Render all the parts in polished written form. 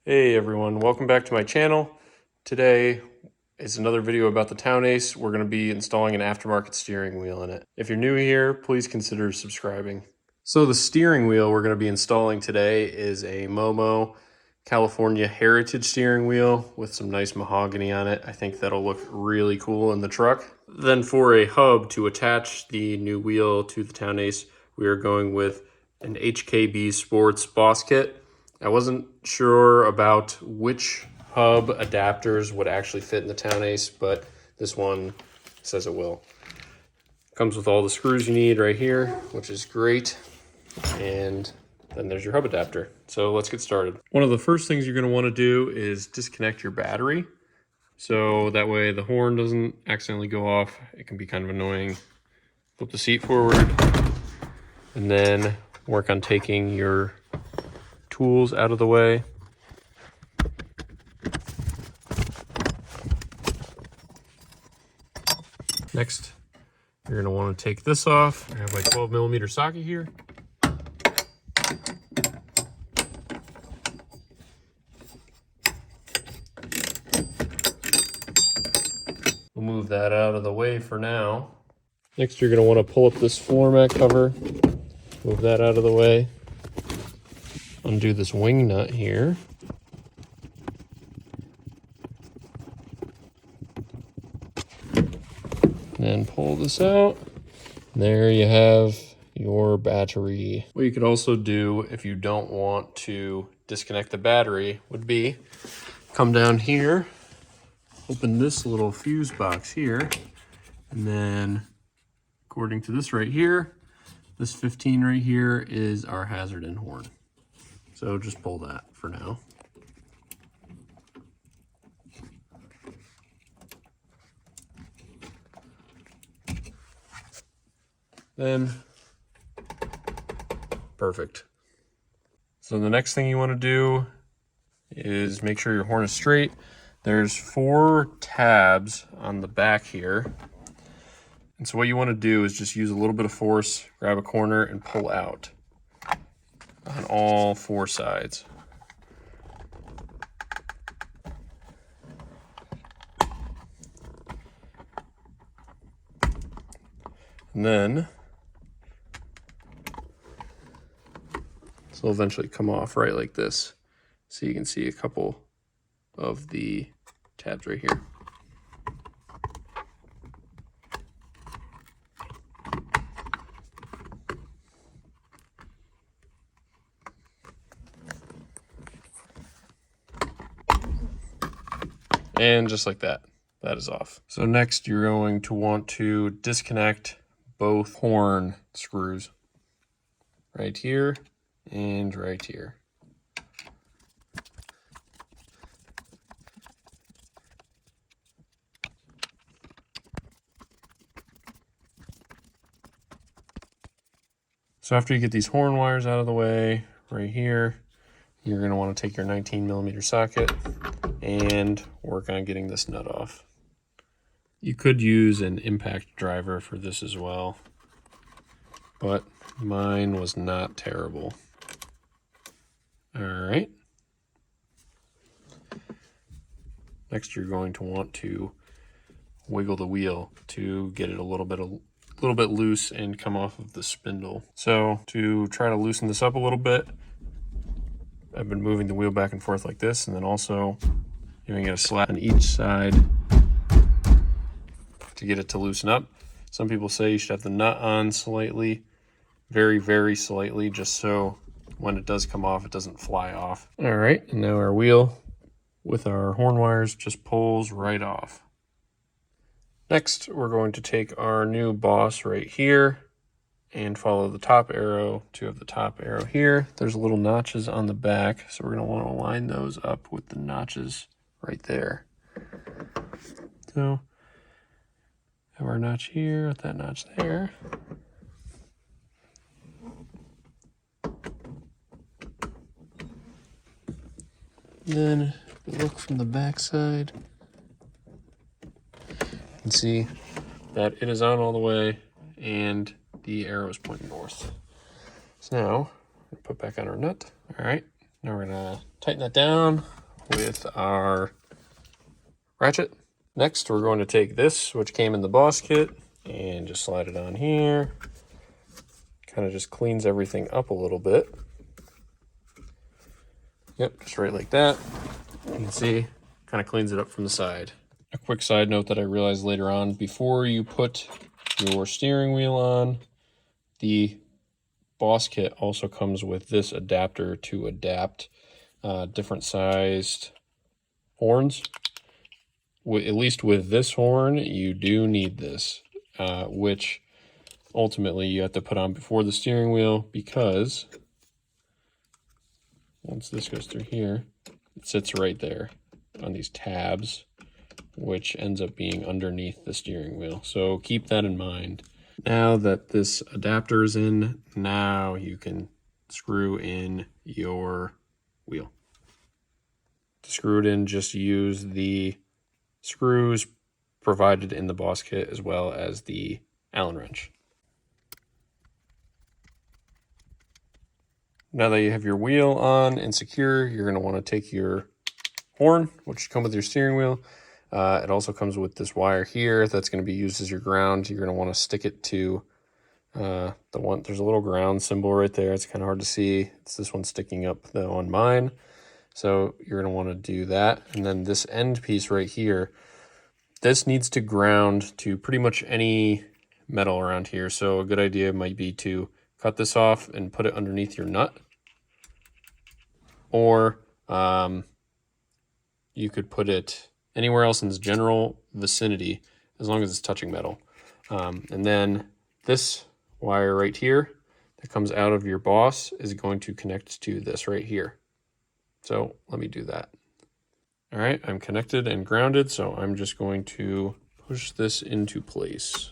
Hey everyone, welcome back to my channel. Today is another video about the Townace. We're going to be installing an aftermarket steering wheel in it. If you're new here, please consider subscribing. So the steering wheel we're going to be installing today is a Momo California Heritage steering wheel with some nice mahogany on it. I think that'll look really cool in the truck. Then for a hub to attach the new wheel to the Townace, we are going with an HKB Sports Boss Kit. I wasn't sure about which hub adapters would actually fit in the Townace, but this one says it will. Comes with all the screws you need right here, which is great. And then there's your hub adapter. So let's get started. One of the first things you're going to want to do is disconnect your battery. So that way the horn doesn't accidentally go off. It can be kind of annoying. Flip the seat forward and then work on taking your tools out of the way. Next, you're going to want to take this off. I have my 12mm socket here. We'll move that out of the way for now. Next, you're going to want to pull up this floor mat cover. Move that out of the way. Undo this wing nut here. And pull this out. There you have your battery. What you could also do if you don't want to disconnect the battery would be come down here, open this little fuse box here, and then according to this right here, this 15 right here is our hazard in horn. So just pull that for now. Then, perfect. So the next thing you want to do is make sure your horn is straight. There's 4 tabs on the back here. And so what you want to do is just use a little bit of force, grab a corner and pull out on all 4 sides. And then this will eventually come off right like this. So you can see a couple of the tabs right here. And just like that, that is off. So next you're going to want to disconnect both horn screws right here and right here. So after you get these horn wires out of the way right here, you're going to want to take your 19mm socket and work on getting this nut off. You could use an impact driver for this as well, but mine was not terrible. All right. Next, you're going to want to wiggle the wheel to get it a little bit loose and come off of the spindle. So to try to loosen this up a little bit, I've been moving the wheel back and forth like this, and then also giving it a slap on each side to get it to loosen up. Some people say you should have the nut on slightly, very, very slightly, just so when it does come off, it doesn't fly off. All right, and now our wheel with our horn wires just pulls right off. Next, we're going to take our new boss right here and follow the top arrow to have the top arrow here. There's little notches on the back, so we're going to want to line those up with the notches right there. So have our notch here with that notch there. Then if we look from the back side, you can see that it is on all the way and the arrow is pointing north. So now, we'll put back on our nut. All right, now we're gonna tighten that down with our ratchet. Next, we're going to take this, which came in the Boss kit, and just slide it on here. Kind of just cleans everything up a little bit. Yep, just right like that. You can see, kind of cleans it up from the side. A quick side note that I realized later on, before you put your steering wheel on, the Boss kit also comes with this adapter to adapt different sized horns. At least with this horn, you do need this, which ultimately you have to put on before the steering wheel, because once this goes through here, it sits right there on these tabs, which ends up being underneath the steering wheel. So keep that in mind. Now that this adapter is in, now you can screw in your wheel. To screw it in, just use the screws provided in the Boss kit as well as the Allen wrench. Now that you have your wheel on and secure, you're going to want to take your horn, which should come with your steering wheel. It also comes with this wire here that's going to be used as your ground. You're going to want to stick it to there's a little ground symbol right there. It's kind of hard to see. It's this one sticking up though on mine. So you're going to want to do that. And then this end piece right here, this needs to ground to pretty much any metal around here. So a good idea might be to cut this off and put it underneath your nut. Or you could put it anywhere else in this general vicinity, as long as it's touching metal. And then this wire right here that comes out of your Boss is going to connect to this right here. So let me do that. All right, I'm connected and grounded, so I'm just going to push this into place.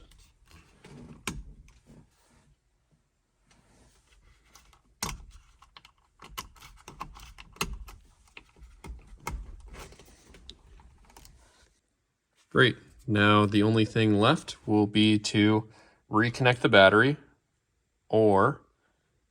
Great. Now the only thing left will be to reconnect the battery or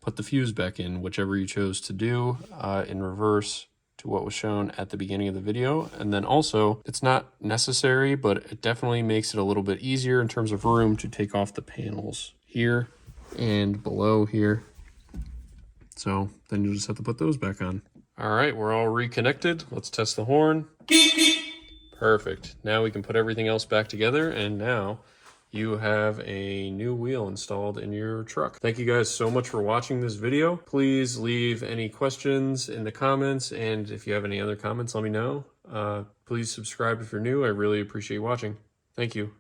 put the fuse back in, whichever you chose to do, in reverse to what was shown at the beginning of the video. And then also, it's not necessary, but it definitely makes it a little bit easier in terms of room to take off the panels here and below here. So then you'll just have to put those back on. All right, we're all reconnected. Let's test the horn. Perfect. Now we can put everything else back together, and now you have a new wheel installed in your truck. Thank you guys so much for watching this video. Please leave any questions in the comments, and if you have any other comments, let me know. Please subscribe if you're new. I really appreciate watching. Thank you.